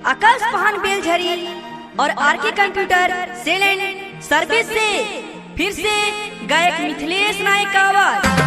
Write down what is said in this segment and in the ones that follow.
आकाश पहान बेलझरी और RK computer sale and service से फिर से गायक मिथिलेश नायक का आवाज।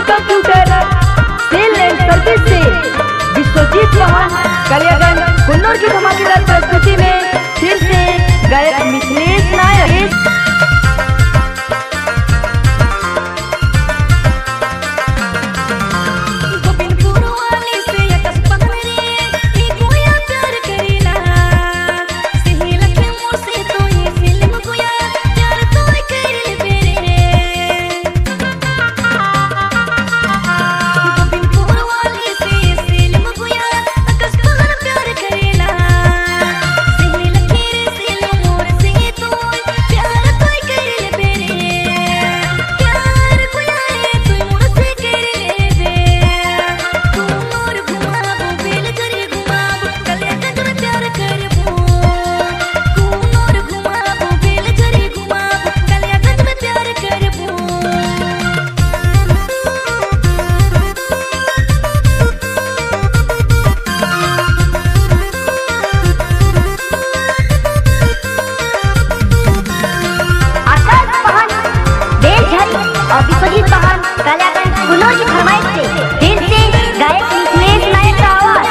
कंप्यूटर सेल एंड सर्विस से विश्वजीत चौहान कल्यागंज कुन्नूर की धमाकेदार प्रस्तुति में फिर से गायक मिथिलेश नायक। विश्वजीत चौहान कल्यागंज कुन्नूर की फरमाइश से फिर से गायक मिथिलेश नायक का आवाज।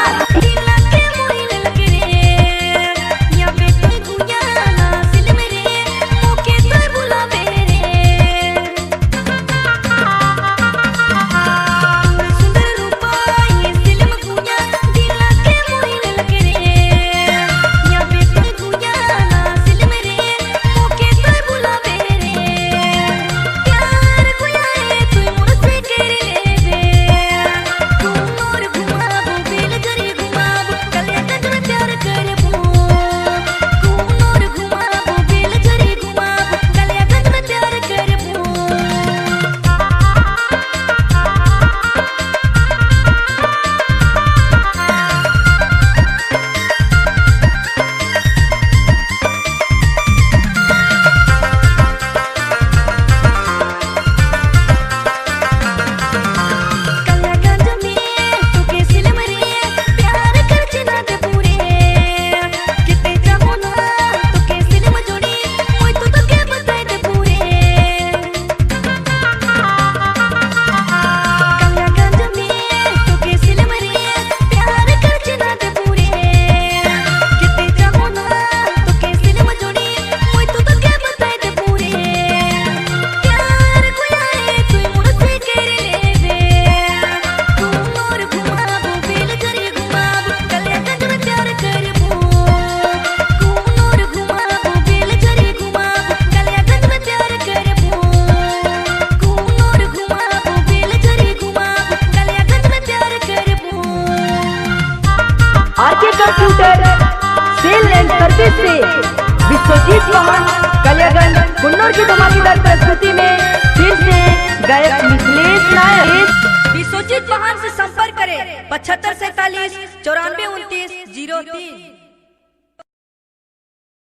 RK computer sale and service से विश्वजीत चौहान कल्यागंज कुन्नूर की धमाकेदार प्रस्तुति में फिर से गायक मिथिलेश नायक। विश्वजीत चौहान से संपर्क करें 75 47 94 29 03।